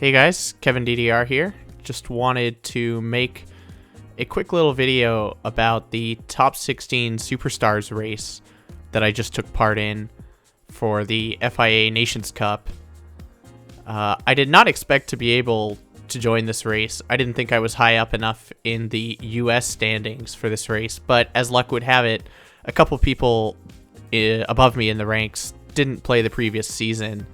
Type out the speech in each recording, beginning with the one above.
Hey guys, KevinDDR here. Just wanted to make a quick little video about the top 16 Superstars race that I just took part in for the FIA Nations Cup. I did not expect to be able to join this race. I didn't think I was high up enough in the US standings for this race, but as luck would have it, a couple people above me in the ranks didn't play the previous season,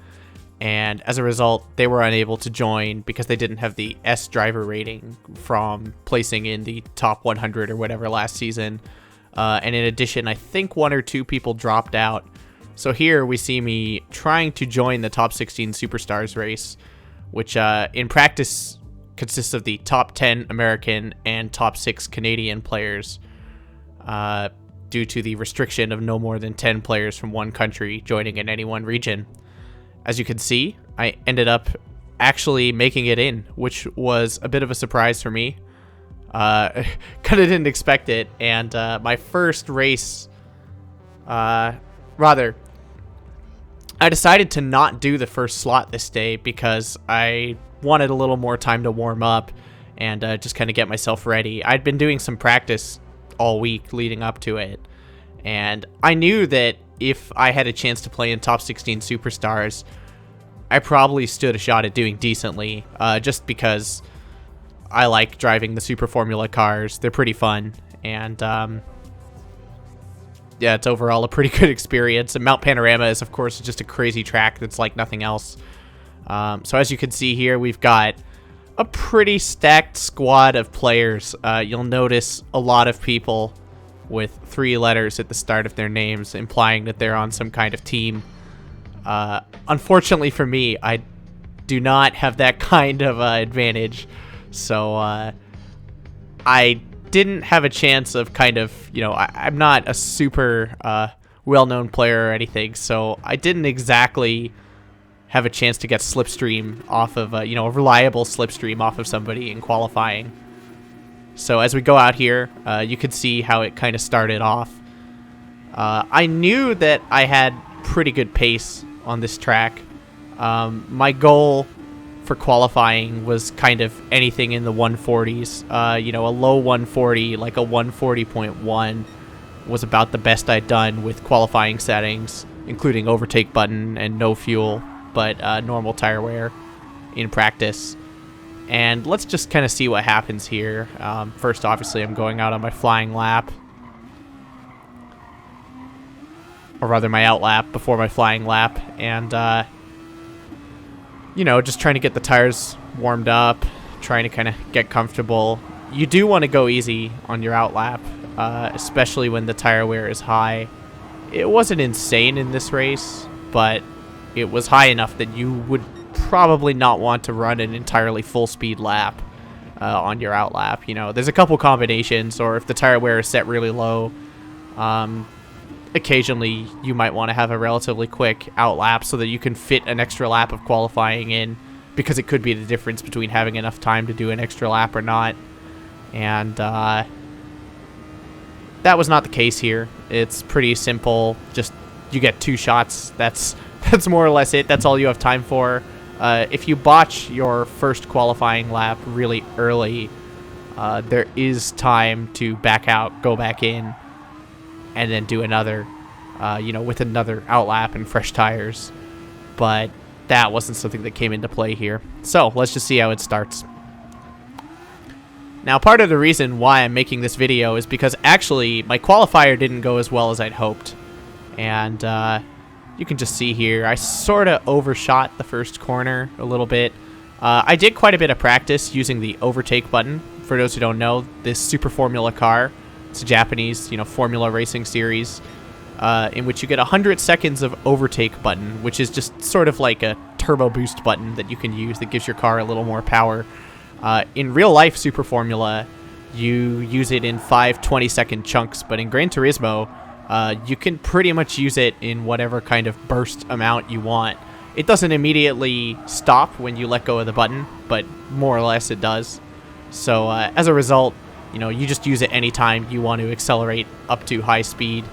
and as a result they were unable to join because they didn't have the S driver rating from placing in the top 100 or whatever last season. And in addition, I think one or two people dropped out. So here we see me trying to join the top 16 Superstars race, which in practice consists of the top 10 American and top 6 Canadian players, due to the restriction of no more than 10 players from one country joining in any one region. As you can see, I ended up actually making it in, which was a bit of a surprise for me. Kind of didn't expect it, and my first race, I decided to not do the first slot this day because I wanted a little more time to warm up and just kind of get myself ready. I'd been doing some practice all week leading up to it, and I knew that if I had a chance to play in top 16 Superstars, I probably stood a shot at doing decently, just because I like driving the Super Formula cars. They're pretty fun, and yeah, it's overall a pretty good experience. And Mount Panorama is, of course, just a crazy track that's like nothing else. So as you can see here, we've got a pretty stacked squad of players. You'll notice a lot of people with 3 letters at the start of their names, implying that they're on some kind of team. Unfortunately for me, I do not have that kind of advantage, so I didn't have a chance of kind of, I'm not a super well-known player or anything, so I didn't exactly have a chance to get slipstream off of, a reliable slipstream off of somebody in qualifying. So as we go out here, you can see how it kind of started off. I knew that I had pretty good pace on this track. My goal for qualifying was kind of anything in the 140s. A low 140, like a 140.1, was about the best I'd done with qualifying settings, including overtake button and no fuel, but normal tire wear in practice. And let's just kind of see what happens here. First, obviously, I'm going out on my flying lap. Or rather, my out lap before my flying lap. And, just trying to get the tires warmed up, trying to kind of get comfortable. You do want to go easy on your out lap, especially when the tire wear is high. It wasn't insane in this race, but it was high enough that you would probably not want to run an entirely full speed lap on your out lap. There's a couple combinations, or if the tire wear is set really low, occasionally you might want to have a relatively quick out lap so that you can fit an extra lap of qualifying in, because it could be the difference between having enough time to do an extra lap or not. And that was not the case here. It's pretty simple. Just you get 2 shots. That's more or less it. That's all you have time for. If you botch your first qualifying lap really early, there is time to back out, go back in, and then do another, with another out lap and fresh tires. But that wasn't something that came into play here. So let's just see how it starts. Now, part of the reason why I'm making this video is because actually my qualifier didn't go as well as I'd hoped. And you can just see here, I sort of overshot the first corner a little bit. I did quite a bit of practice using the overtake button. For those who don't know, this Super Formula car, it's a Japanese, Formula racing series, in which you get 100 seconds of overtake button, which is just sort of like a turbo boost button that you can use that gives your car a little more power. In real life Super Formula, you use it in 5 20-second chunks, but in Gran Turismo, you can pretty much use it in whatever kind of burst amount you want. It doesn't immediately stop when you let go of the button, but more or less it does. So as a result, you just use it anytime you want to accelerate up to high speed.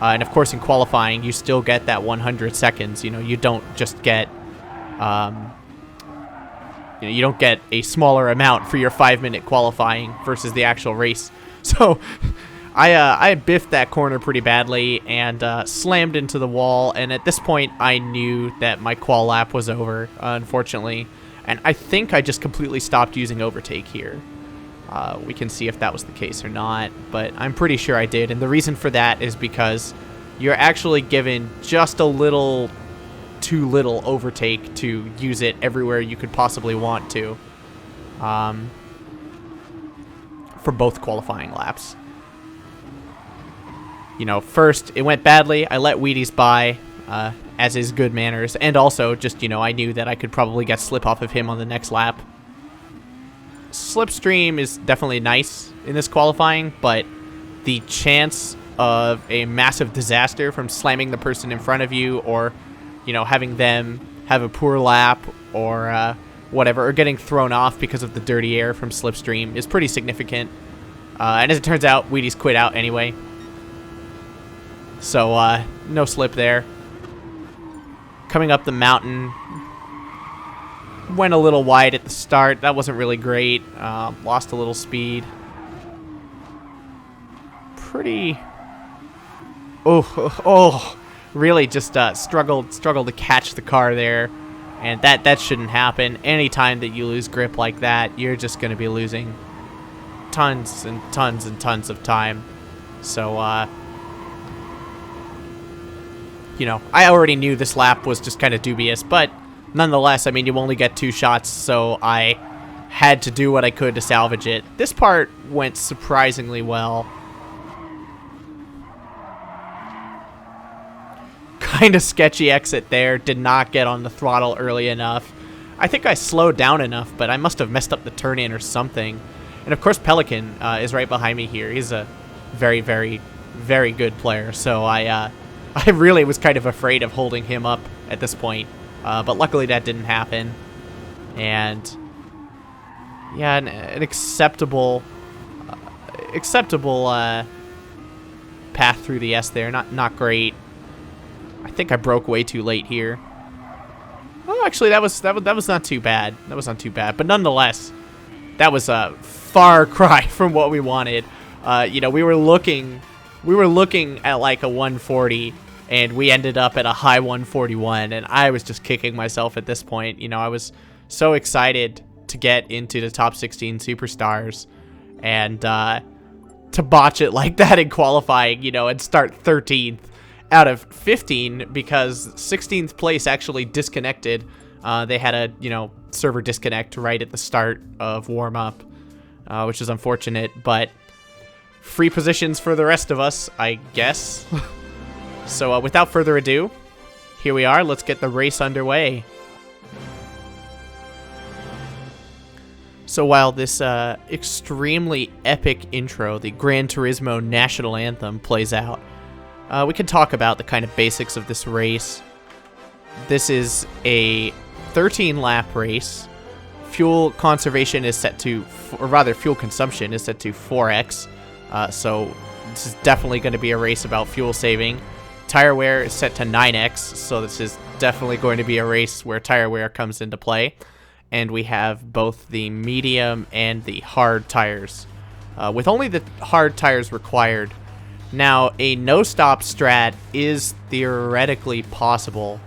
And of course in qualifying, you still get that 100 seconds. You don't just get You know, you don't get a smaller amount for your 5-minute qualifying versus the actual race. So I biffed that corner pretty badly and slammed into the wall. And at this point, I knew that my qual lap was over, unfortunately. And I think I just completely stopped using overtake here. We can see if that was the case or not, but I'm pretty sure I did. And the reason for that is because you're actually given just a little too little overtake to use it everywhere you could possibly want to, for both qualifying laps. You know, first it went badly. I let Wheaties by, as is good manners, and also just, you know, I knew that I could probably get slip off of him on the next lap. Slipstream is definitely nice in this qualifying, but the chance of a massive disaster from slamming the person in front of you, or, you know, having them have a poor lap, or whatever, or getting thrown off because of the dirty air from Slipstream is pretty significant. And as it turns out, Wheaties quit out anyway. So, no slip there. Coming up the mountain, went a little wide at the start. That wasn't really great. Lost a little speed. Pretty... Oh, really just struggled to catch the car there. And that shouldn't happen. Anytime that you lose grip like that, you're just going to be losing tons and tons and tons of time. So, you know, I already knew this lap was just kind of dubious, but nonetheless, I mean, you only get 2 shots, so I had to do what I could to salvage it. This part went surprisingly well. Kind of sketchy exit there. Did not get on the throttle early enough. I think I slowed down enough, but I must have messed up the turn-in or something. And of course, Pelican is right behind me here. He's a very, very, very good player, so I really was kind of afraid of holding him up at this point. But luckily that didn't happen. And yeah, an acceptable path through the S there. Not great. I think I broke way too late here. Oh, actually, that was not too bad. That was not too bad. But nonetheless, that was a far cry from what we wanted. You know, we were looking at like a 140. And we ended up at a high 141, and I was just kicking myself at this point. You know, I was so excited to get into the top 16 superstars, and to botch it like that in qualifying, you know, and start 13th out of 15 because 16th place actually disconnected. They had a, you know, server disconnect right at the start of warm-up, which is unfortunate, but free positions for the rest of us, I guess. So without further ado, here we are. Let's get the race underway. So while this extremely epic intro, the Gran Turismo National Anthem, plays out, we can talk about the kind of basics of this race. This is a 13-lap race. Fuel conservation is set to, or rather fuel consumption is set to 4x. So this is definitely going to be a race about fuel saving. Tire wear is set to 9x, so this is definitely going to be a race where tire wear comes into play. And we have both the medium and the hard tires, with only the hard tires required. Now, a no-stop strat is theoretically possible,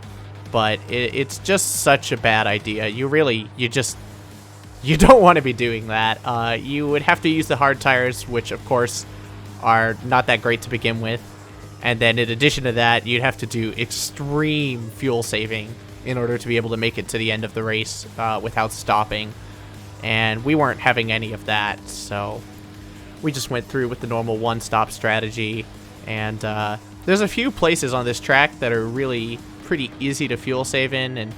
but it's just such a bad idea. You don't want to be doing that. You would have to use the hard tires, which of course are not that great to begin with. And then in addition to that, you'd have to do extreme fuel saving in order to be able to make it to the end of the race without stopping. And we weren't having any of that, so we just went through with the normal one-stop strategy. And there's a few places on this track that are really pretty easy to fuel save in. And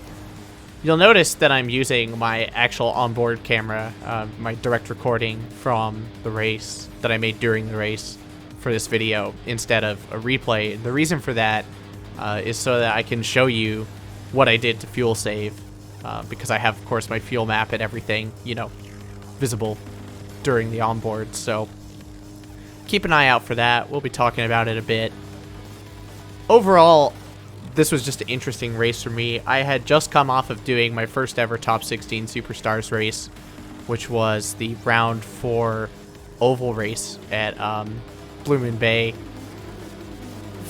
you'll notice that I'm using my actual onboard camera, my direct recording from the race that I made during the race for this video instead of a replay. The reason for that is so that I can show you what I did to fuel save, because I have, of course, my fuel map and everything, you know, visible during the onboard. So keep an eye out for that. We'll be talking about it a bit. Overall, this was just an interesting race for me. I had just come off of doing my first ever Top 16 Superstars race, which was the round 4 oval race at Blue Moon Bay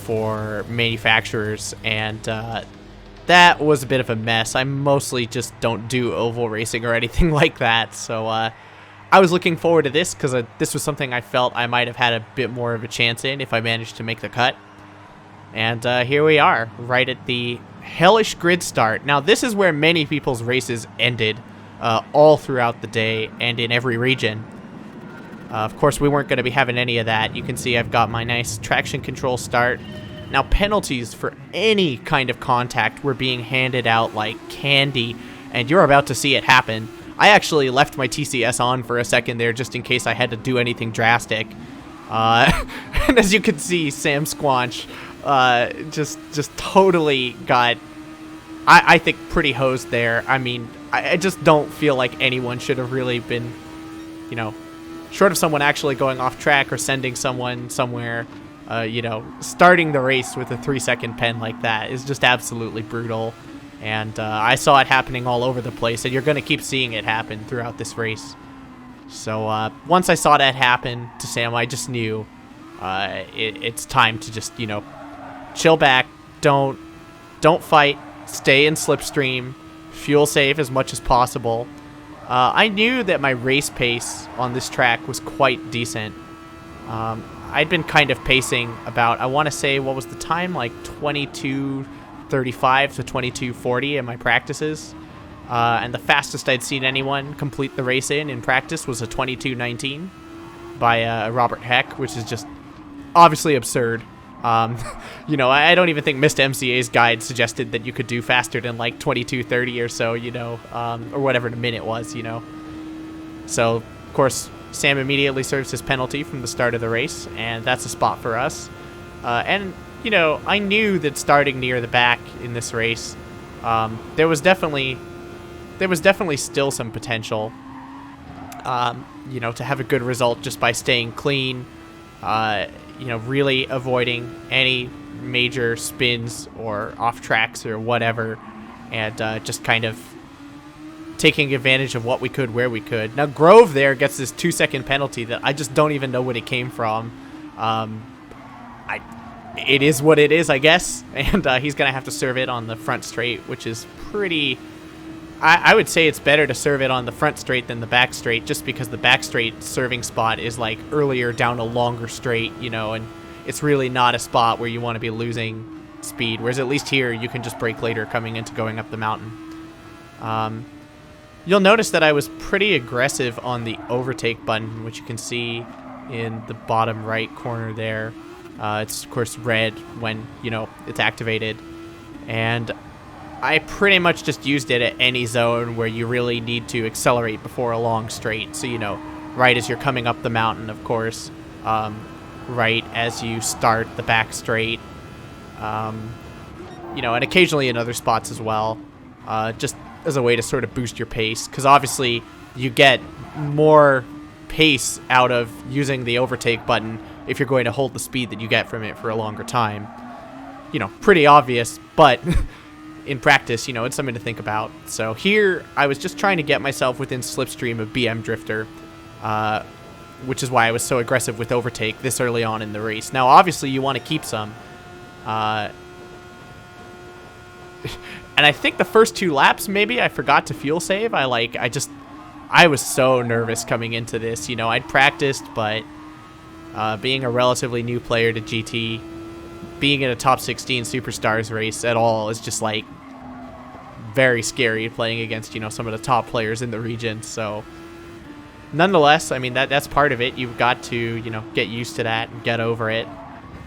for manufacturers, and that was a bit of a mess. I mostly just don't do oval racing or anything like that, so I was looking forward to this because this was something I felt I might have had a bit more of a chance in if I managed to make the cut. And here we are, right at the hellish grid start. Now, this is where many people's races ended all throughout the day and in every region. Of course, we weren't going to be having any of that. You can see I've got my nice traction control start. Now, penalties for any kind of contact were being handed out like candy, and you're about to see it happen. I actually left my TCS on for a second there just in case I had to do anything drastic. And as you can see, Sam Squanch just totally got, I think, pretty hosed there. I mean, I just don't feel like anyone should have really been, you know, short of someone actually going off track or sending someone somewhere, you know, starting the race with a 3-second pen like that is just absolutely brutal. And I saw it happening all over the place, and you're going to keep seeing it happen throughout this race. So once I saw that happen to Sam, I just knew it's time to just, you know, chill back, don't fight, stay in slipstream, fuel save as much as possible. I knew that my race pace on this track was quite decent. I'd been kind of pacing about, I want to say, what was the time? Like 22:35 to 22:40 in my practices. And the fastest I'd seen anyone complete the race in practice was a 22:19 by Robert Heck, which is just obviously absurd. You know, I don't even think Mr. MCA's guide suggested that you could do faster than like 22:30 or so, you know, or whatever the minute was, you know. So, of course, Sam immediately serves his penalty from the start of the race, and that's a spot for us. And, you know, I knew that starting near the back in this race, there was definitely still some potential, you know, to have a good result just by staying clean, you know, really avoiding any major spins or off tracks or whatever, and just kind of taking advantage of what we could where we could. Now, Grove there gets this 2-second penalty that I just don't even know what it came from. It is what it is, I guess, and he's going to have to serve it on the front straight, which is pretty... I would say it's better to serve it on the front straight than the back straight, just because the back straight serving spot is like earlier down a longer straight, you know, and it's really not a spot where you want to be losing speed, whereas at least here you can just brake later coming into going up the mountain. You'll notice that I was pretty aggressive on the overtake button, which you can see in the bottom right corner there. It's, of course, red when, you know, it's activated. And I pretty much just used it at any zone where you really need to accelerate before a long straight. So, you know, right as you're coming up the mountain, of course. Right as you start the back straight. You know, and occasionally in other spots as well. Just as a way to sort of boost your pace. Because obviously you get more pace out of using the overtake button if you're going to hold the speed that you get from it for a longer time. You know, pretty obvious, but in practice, you know, it's something to think about. So here, I was just trying to get myself within slipstream of BM Drifter, which is why I was so aggressive with overtake this early on in the race. Now, obviously, you want to keep some. And I think the first 2 laps, maybe, I forgot to fuel save. I was so nervous coming into this. You know, I'd practiced, but being a relatively new player to GT, being in a top 16 Superstars race at all is just like very scary, playing against, you know, some of the top players in the region. So nonetheless, I mean, that's part of it. You've got to, you know, get used to that and get over it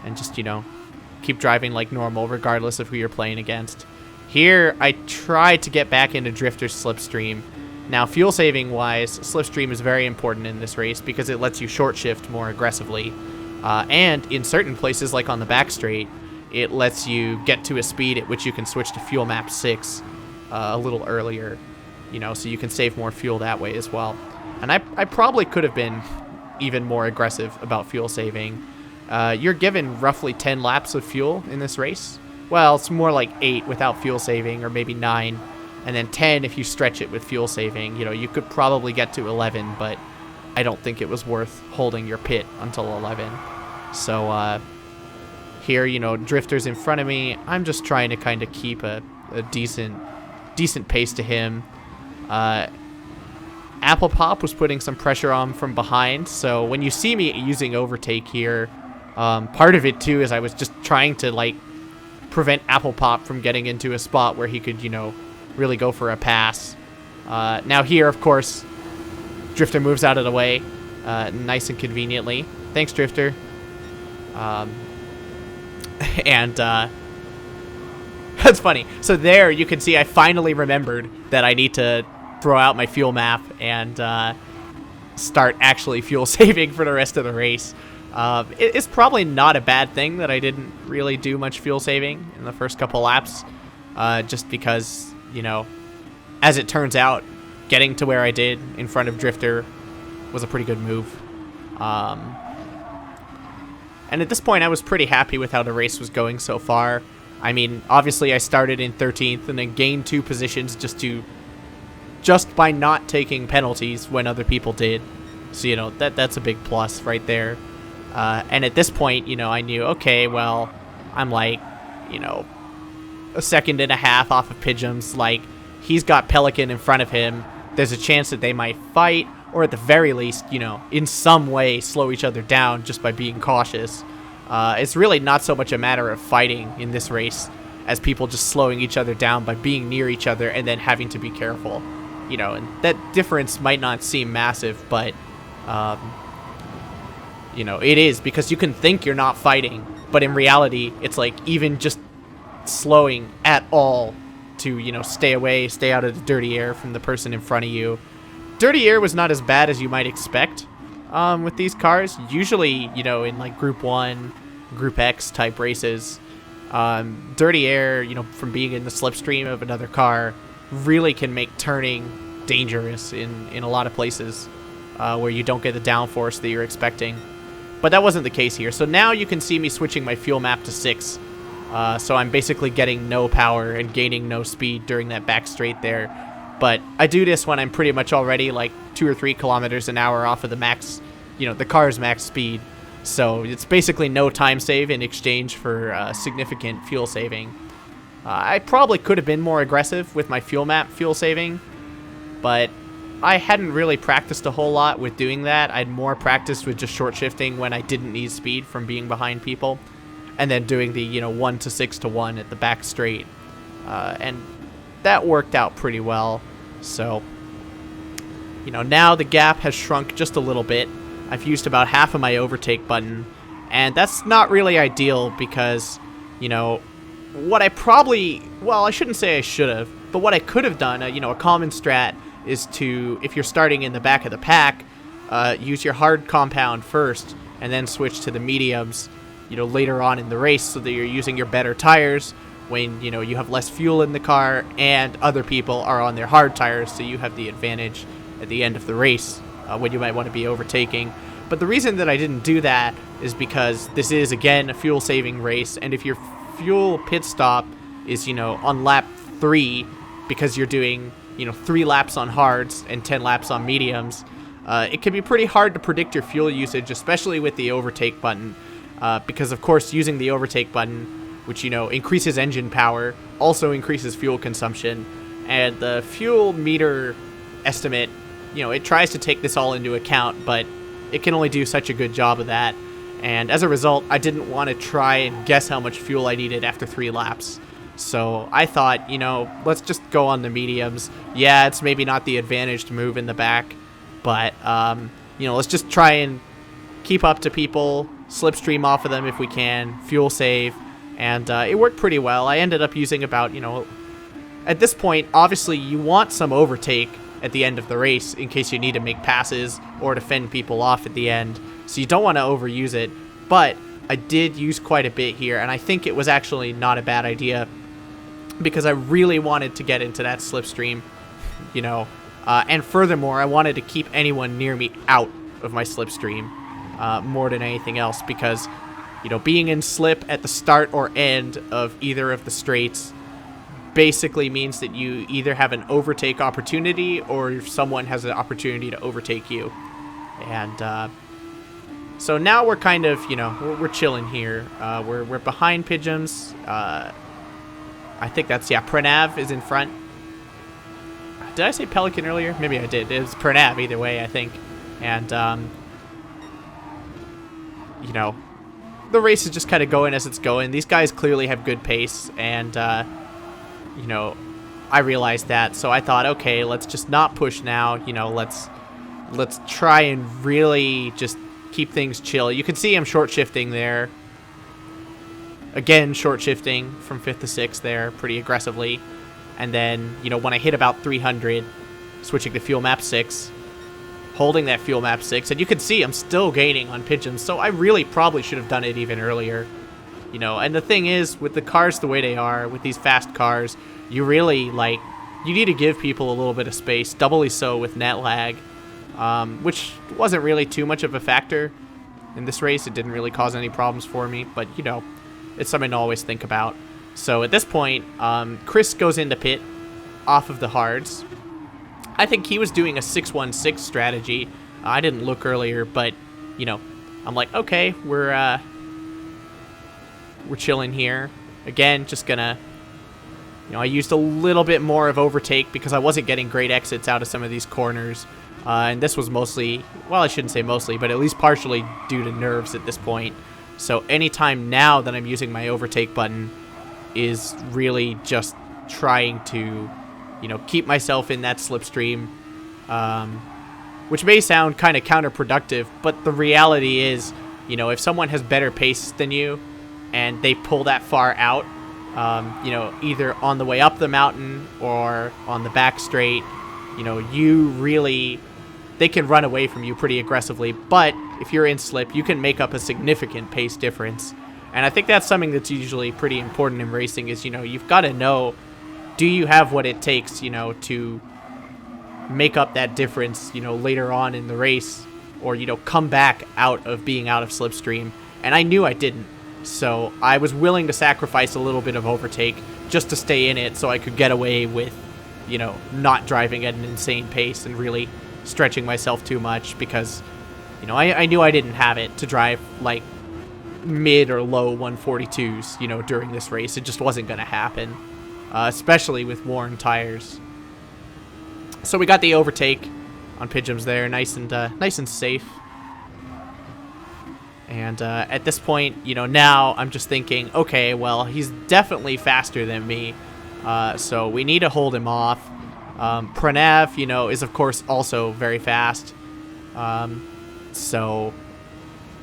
and just, you know, keep driving like normal regardless of who you're playing against. Here, I tried to get back into Drifter's slipstream. Now, fuel saving wise, slipstream is very important in this race because it lets you short shift more aggressively. And in certain places, like on the back straight, it lets you get to a speed at which you can switch to fuel map 6 a little earlier, you know, so you can save more fuel that way as well. And I probably could have been even more aggressive about fuel saving. You're given roughly 10 laps of fuel in this race. well, it's more like 8 without fuel saving, or maybe 9, and then 10 if you stretch it with fuel saving. You know, you could probably get to 11, but I don't think it was worth holding your pit until 11. So here, you know, Drifter's in front of me. I'm just trying to kind of keep a decent pace to him. Apple Pop was putting some pressure on from behind, so when you see me using overtake here, part of it too is I was just trying to like prevent Apple Pop from getting into a spot where he could, you know, really go for a pass. Now here, of course, Drifter moves out of the way, nice and conveniently. Thanks, Drifter. And that's funny. So there you can see I finally remembered that I need to throw out my fuel map and start actually fuel saving for the rest of the race. It's probably not a bad thing that I didn't really do much fuel saving in the first couple laps, just because, you know, as it turns out, getting to where I did in front of Drifter was a pretty good move. And at this point, I was pretty happy with how the race was going so far. I mean, obviously, I started in 13th and then gained 2 positions just by not taking penalties when other people did. So, you know, that's a big plus right there. And at this point, you know, I knew, okay, well, I'm like, you know, a second and a half off of Pidgeon's. Like, he's got Pelican in front of him. There's a chance that they might fight, or at the very least, you know, in some way slow each other down just by being cautious. It's really not so much a matter of fighting in this race as people just slowing each other down by being near each other and then having to be careful. You know, and that difference might not seem massive, but, you know, it is, because you can think you're not fighting, but in reality, it's like even just slowing at all to, you know, stay away, stay out of the dirty air from the person in front of you. Dirty air was not as bad as you might expect with these cars. Usually, you know, in like Group 1, Group X type races, dirty air, you know, from being in the slipstream of another car really can make turning dangerous in a lot of places where you don't get the downforce that you're expecting. But that wasn't the case here. So now you can see me switching my fuel map to 6. So I'm basically getting no power and gaining no speed during that back straight there. But I do this when I'm pretty much already like 2 or 3 kilometers an hour off of the max, you know, the car's max speed. So it's basically no time save in exchange for significant fuel saving. I probably could have been more aggressive with my fuel map fuel saving, but I hadn't really practiced a whole lot with doing that. I'd more practiced with just short shifting when I didn't need speed from being behind people, and then doing the, you know, 1 to 6 to 1 at the back straight. And that worked out pretty well. So, you know, now the gap has shrunk just a little bit. I've used about half of my overtake button, and that's not really ideal because, you know, what I probably, well, I shouldn't say I should have, but what I could have done, you know, a common strat is to, if you're starting in the back of the pack, use your hard compound first and then switch to the mediums, you know, later on in the race, so that you're using your better tires when, you know, you have less fuel in the car and other people are on their hard tires, so you have the advantage at the end of the race when you might want to be overtaking. But the reason that I didn't do that is because this is, again, a fuel saving race, and if your fuel pit stop is, you know, on lap 3 because you're doing, you know, 3 laps on hards and 10 laps on mediums, it can be pretty hard to predict your fuel usage, especially with the overtake button, because of course using the overtake button, which, you know, increases engine power, also increases fuel consumption, and the fuel meter estimate, you know, it tries to take this all into account, but it can only do such a good job of that. And as a result, I didn't want to try and guess how much fuel I needed after 3 laps. So I thought, you know, let's just go on the mediums. Yeah, it's maybe not the advantaged move in the back, but, you know, let's just try and keep up to people, slipstream off of them if we can, fuel save, and it worked pretty well. I ended up using about, you know, at this point, obviously you want some overtake at the end of the race in case you need to make passes or to fend people off at the end. So you don't want to overuse it, but I did use quite a bit here, and I think it was actually not a bad idea because I really wanted to get into that slipstream, you know, and furthermore, I wanted to keep anyone near me out of my slipstream more than anything else, because You know, being in slip at the start or end of either of the straights basically means that you either have an overtake opportunity or someone has an opportunity to overtake you. And so now we're kind of, you know, we're chilling here. We're behind Pigeons. I think that's, yeah, Pranav is in front. Did I say Pelican earlier? Maybe I did. It was Pranav either way, I think. And, you know, the race is just kind of going as it's going. These guys clearly have good pace, and, you know, I realized that. So I thought, okay, let's just not push now. You know, let's try and really just keep things chill. You can see I'm short shifting there. Again, short shifting from 5th to 6th there pretty aggressively. And then, you know, when I hit about 300, switching to fuel map 6, holding that fuel map 6, and you can see I'm still gaining on Pigeons, so I really probably should have done it even earlier. You know, and the thing is, with the cars the way they are, with these fast cars, you really, like, you need to give people a little bit of space, doubly so with net lag, which wasn't really too much of a factor in this race. It didn't really cause any problems for me, but, you know, it's something to always think about. So at this point, Chris goes into pit off of the hards. I think he was doing a 6-1-6 strategy. I didn't look earlier, but, you know, I'm like, okay, we're chilling here. Again, just gonna, you know, I used a little bit more of overtake because I wasn't getting great exits out of some of these corners. And this was mostly, well, I shouldn't say mostly, but at least partially due to nerves at this point. So anytime now that I'm using my overtake button is really just trying to, you know, keep myself in that slipstream, which may sound kind of counterproductive, but the reality is, you know, if someone has better pace than you and they pull that far out, you know, either on the way up the mountain or on the back straight, you know, they can run away from you pretty aggressively. But if you're in slip, you can make up a significant pace difference. And I think that's something that's usually pretty important in racing is, you know, you've got to know, do you have what it takes, you know, to make up that difference, you know, later on in the race, or, you know, come back out of being out of slipstream. And I knew I didn't. So I was willing to sacrifice a little bit of overtake just to stay in it so I could get away with, you know, not driving at an insane pace and really stretching myself too much because, you know, I knew I didn't have it to drive, like, mid or low 142s, you know, during this race. It just wasn't going to happen, especially with worn tires. So we got the overtake on Pigeons there, nice and safe. And at this point, you know, now I'm just thinking, okay, well, he's definitely faster than me, so we need to hold him off. Pranav, you know, is of course also very fast. So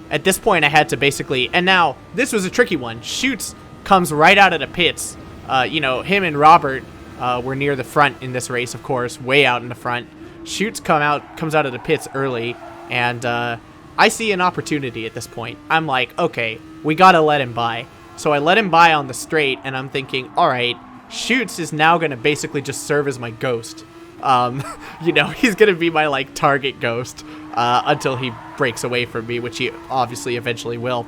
at this point I had to basically, and now this was a tricky one. Shoots comes right out of the pits. You know, him and Robert were near the front in this race, of course, way out in the front. Shoots comes out of the pits early, and I see an opportunity at this point. I'm like, okay, we gotta let him by. So I let him by on the straight, and I'm thinking, all right, Shoots is now gonna basically just serve as my ghost. You know, he's gonna be my, like, target ghost until he breaks away from me, which he obviously eventually will.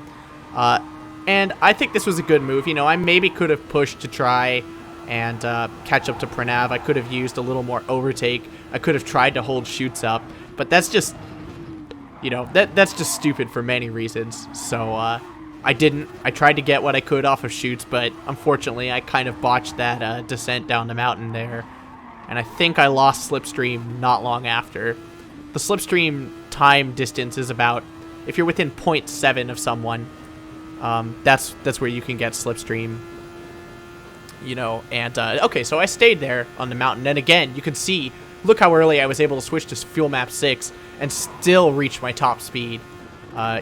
And I think this was a good move. You know, I maybe could have pushed to try and catch up to Pranav. I could have used a little more overtake. I could have tried to hold Shoots up, but that's just, you know, that's just stupid for many reasons. So I didn't. I tried to get what I could off of Shoots, but unfortunately I kind of botched that descent down the mountain there. And I think I lost slipstream not long after. The slipstream time distance is about, if you're within 0.7 of someone, that's where you can get slipstream. You know, and okay, so I stayed there on the mountain, and again, you can see, look how early I was able to switch to fuel map 6 and still reach my top speed.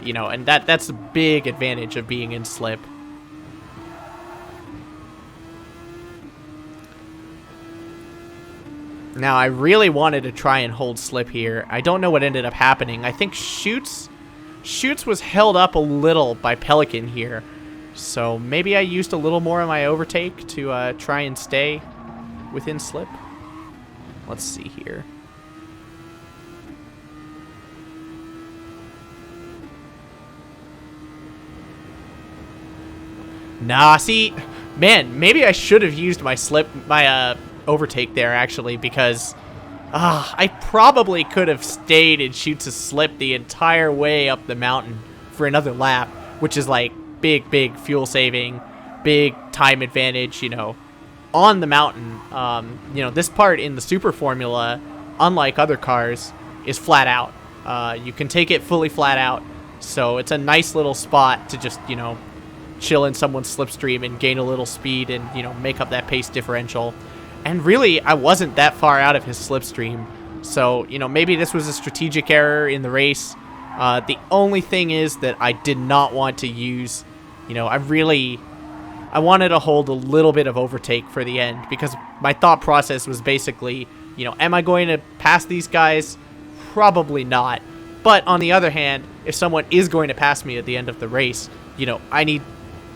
You know, and that's a big advantage of being in slip. Now, I really wanted to try and hold slip here. I don't know what ended up happening. I think Shoots was held up a little by Pelican here. So maybe I used a little more of my overtake to try and stay within slip. Let's see here. Nah, see, man, maybe I should have used my overtake there, actually, because I probably could have stayed and shoot to slip the entire way up the mountain for another lap, which is like big fuel saving, big time advantage, you know, on the mountain. You know, this part in the Super Formula, unlike other cars, is flat out. You can take it fully flat out, so it's a nice little spot to just, you know, chill in someone's slipstream and gain a little speed and, you know, make up that pace differential. And really, I wasn't that far out of his slipstream, so, you know, maybe this was a strategic error in the race. The only thing is that I did not want to use, you know, I wanted to hold a little bit of overtake for the end, because my thought process was basically, you know, am I going to pass these guys? Probably not. But on the other hand, if someone is going to pass me at the end of the race, you know, I need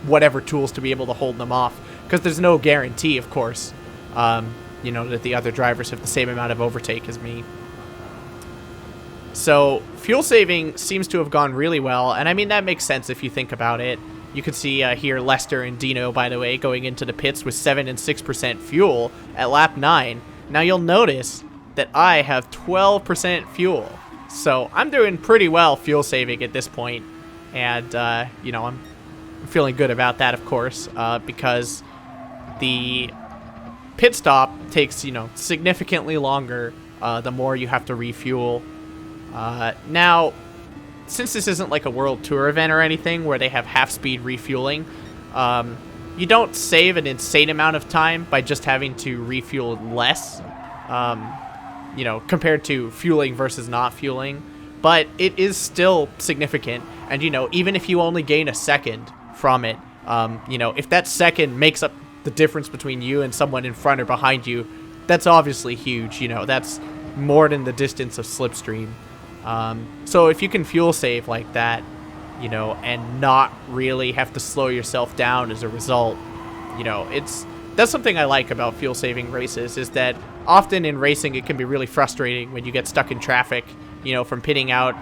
whatever tools to be able to hold them off, because there's no guarantee, of course, you know, that the other drivers have the same amount of overtake as me. So fuel saving seems to have gone really well, and I mean, that makes sense if you think about it. You can see here Lester and Dino, by the way, going into the pits with 7 and 6% fuel at lap 9. Now you'll notice that I have 12% fuel, so I'm doing pretty well fuel saving at this point, and you know, I'm feeling good about that, of course, because the pit stop takes, you know, significantly longer the more you have to refuel. Now, since this isn't like a World Tour event or anything where they have half-speed refueling, you don't save an insane amount of time by just having to refuel less, you know, compared to fueling versus not fueling. But it is still significant, and, you know, even if you only gain a second from it, you know, if that second makes up the difference between you and someone in front or behind you, that's obviously huge. You know, that's more than the distance of slipstream. So if you can fuel save like that, you know, and not really have to slow yourself down as a result, you know, that's something I like about fuel saving races, is that often in racing it can be really frustrating when you get stuck in traffic, you know, from pitting out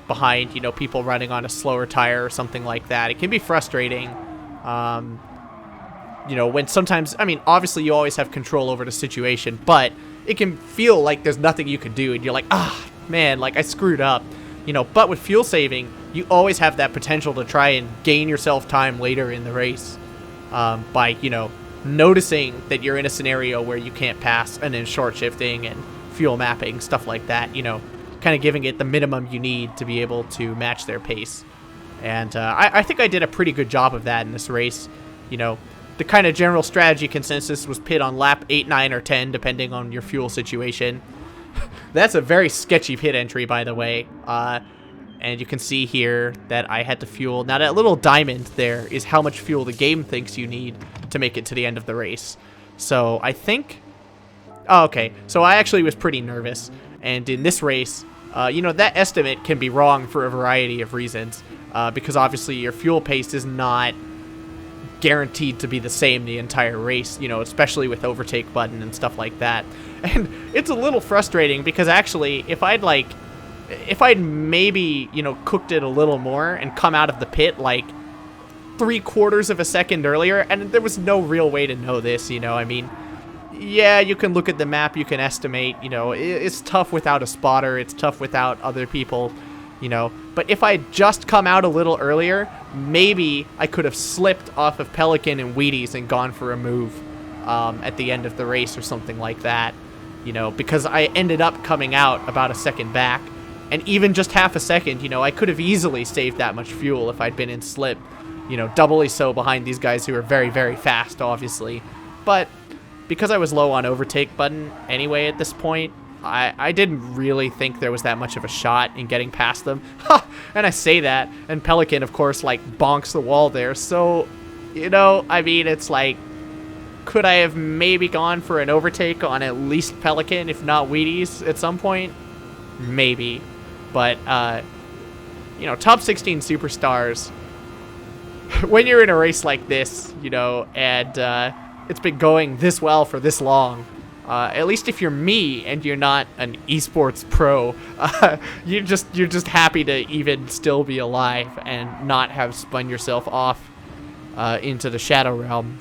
behind, you know, people running on a slower tire or something like that. It can be frustrating, you know, when sometimes, I mean, obviously you always have control over the situation, but it can feel like there's nothing you can do, and you're like, man, like I screwed up, you know. But with fuel saving, you always have that potential to try and gain yourself time later in the race, by, you know, noticing that you're in a scenario where you can't pass, and then short shifting and fuel mapping, stuff like that, you know, kind of giving it the minimum you need to be able to match their pace. And I think I did a pretty good job of that in this race. You know, the kind of general strategy consensus was pit on lap 8, 9, or 10, depending on your fuel situation. That's a very sketchy pit entry, by the way. And you can see here that I had to fuel. Now, that little diamond there is how much fuel the game thinks you need to make it to the end of the race. So I think... Oh, okay. So I actually was pretty nervous. And in this race, you know, that estimate can be wrong for a variety of reasons. Because obviously your fuel pace is not guaranteed to be the same the entire race, you know, especially with overtake button and stuff like that. And it's a little frustrating because actually if I'd maybe, you know, cooked it a little more and come out of the pit like 3/4 of a second earlier, and there was no real way to know this, you know, I mean, yeah, you can look at the map, you can estimate, you know, it's tough without a spotter, it's tough without other people, you know, but if I had just come out a little earlier, maybe I could have slipped off of Pelican and Wheaties and gone for a move at the end of the race or something like that, you know, because I ended up coming out about a second back, and even just half a second, you know, I could have easily saved that much fuel if I'd been in slip, you know, doubly so behind these guys who are very, very fast, obviously. But because I was low on overtake button anyway at this point, I didn't really think there was that much of a shot in getting past them. And I say that, and Pelican, of course, like, bonks the wall there. So, you know, I mean, it's like, could I have maybe gone for an overtake on at least Pelican, if not Wheaties, at some point? Maybe. But, you know, top 16 superstars, when you're in a race like this, you know, and it's been going this well for this long, at least if you're me and you're not an esports pro, you're just happy to even still be alive and not have spun yourself off. into the Shadow Realm.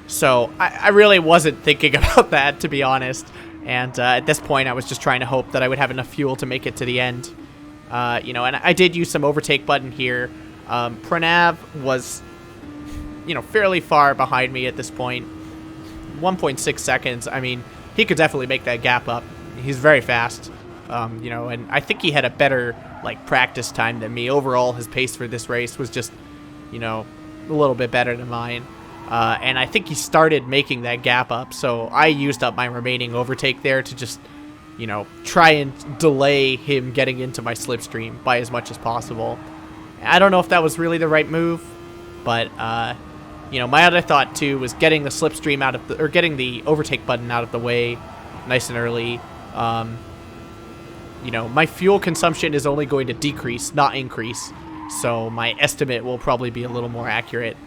So I really wasn't thinking about that, to be honest. And at this point, I was just trying to hope that I would have enough fuel to make it to the end. You know, and I did use some overtake button here. Pranav was, you know, fairly far behind me at this point. 1.6 seconds. I mean, he could definitely make that gap up. He's very fast. You know, and I think he had a better, like, practice time than me. Overall, his pace for this race was just, you know, a little bit better than mine. And I think he started making that gap up, so I used up my remaining overtake there to just, you know, try and delay him getting into my slipstream by as much as possible. I don't know if that was really the right move, but, you know, my other thought, too, was getting the slipstream out of the, or getting the overtake button out of the way nice and early. You know, my fuel consumption is only going to decrease, not increase, so my estimate will probably be a little more accurate.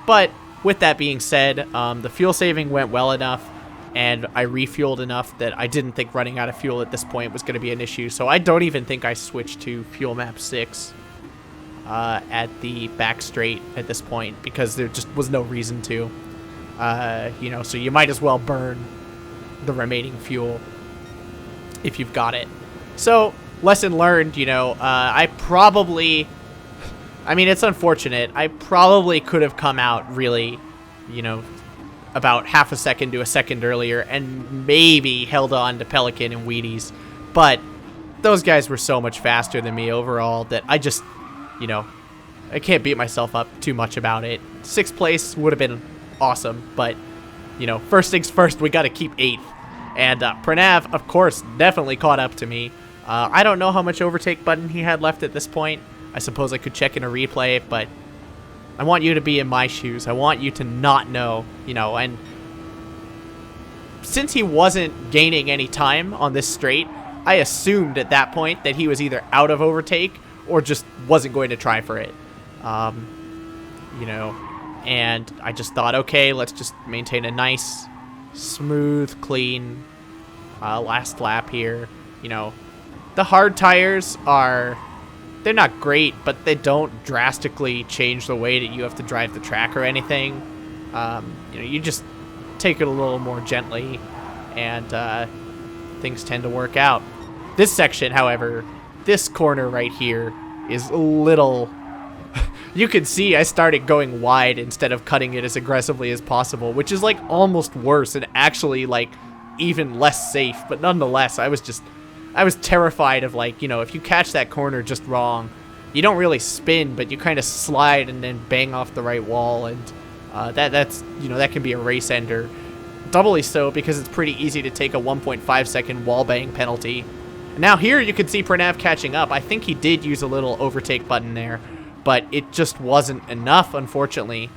But with that being said, the fuel saving went well enough, and I refueled enough that I didn't think running out of fuel at this point was going to be an issue. So I don't even think I switched to fuel map 6 at the back straight at this point, because there just was no reason to. You know, so you might as well burn the remaining fuel if you've got it. So, lesson learned, you know, I mean, it's unfortunate. I probably could have come out really, you know, about half a second to a second earlier and maybe held on to Pelican and Wheaties. But those guys were so much faster than me overall that I just, you know, I can't beat myself up too much about it. 6th place would have been awesome, but, you know, first things first, we got to keep 8th. And Pranav, of course, definitely caught up to me. I don't know how much overtake button he had left at this point. I suppose I could check in a replay, but I want you to be in my shoes. I want you to not know, you know, and since he wasn't gaining any time on this straight, I assumed at that point that he was either out of overtake or just wasn't going to try for it. You know, and I just thought, okay, let's just maintain a nice, smooth, clean last lap here. You know, the hard tires are... they're not great, but they don't drastically change the way that you have to drive the track or anything. You know, you just take it a little more gently, and things tend to work out. This section, however, this corner right here is a little... you can see I started going wide instead of cutting it as aggressively as possible, which is, like, almost worse and actually, like, even less safe. But nonetheless, I was terrified of, like, you know, if you catch that corner just wrong, you don't really spin, but you kind of slide and then bang off the right wall, and that's, you know, that can be a race ender. Doubly so because it's pretty easy to take a 1.5 second wall bang penalty. Now here you can see Pranav catching up. I think he did use a little overtake button there, but it just wasn't enough, unfortunately,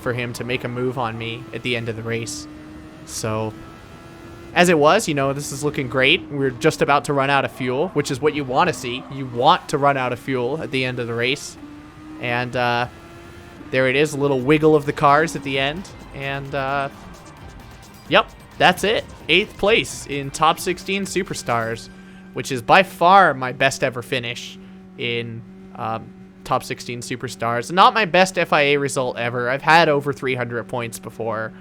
for him to make a move on me at the end of the race. So... as it was, you know, this is looking great. We're just about to run out of fuel, which is what you want to see. You want to run out of fuel at the end of the race. And there it is, a little wiggle of the cars at the end. And, yep, that's it. 8th place in Top 16 Superstars, which is by far my best ever finish in Top 16 Superstars. Not my best FIA result ever. I've had over 300 points before.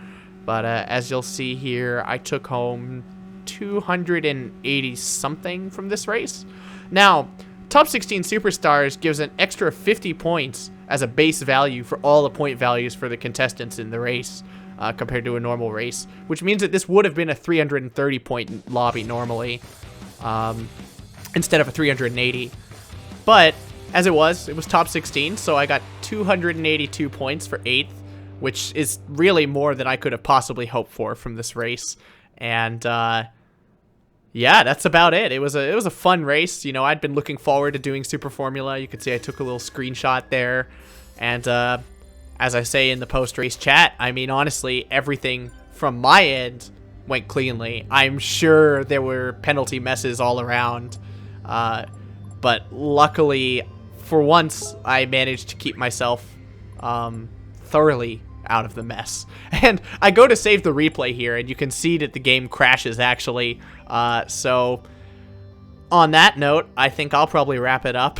But as you'll see here, I took home 280-something from this race. Now, Top 16 Superstars gives an extra 50 points as a base value for all the point values for the contestants in the race compared to a normal race, which means that this would have been a 330-point lobby normally instead of a 380. But as it was Top 16, so I got 282 points for 8th. Which is really more than I could have possibly hoped for from this race. And, yeah, that's about it. It was a fun race. You know, I'd been looking forward to doing Super Formula. You could see I took a little screenshot there. And, as I say in the post-race chat, I mean, honestly, everything from my end went cleanly. I'm sure there were penalty messes all around. But luckily, for once, I managed to keep myself, thoroughly out of the mess. And I go to save the replay here, and you can see that the game crashes, actually. So, on that note, I think I'll probably wrap it up.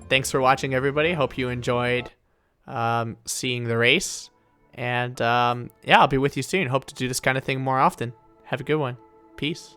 Thanks for watching, everybody. Hope you enjoyed seeing the race. And yeah, I'll be with you soon. Hope to do this kind of thing more often. Have a good one. Peace.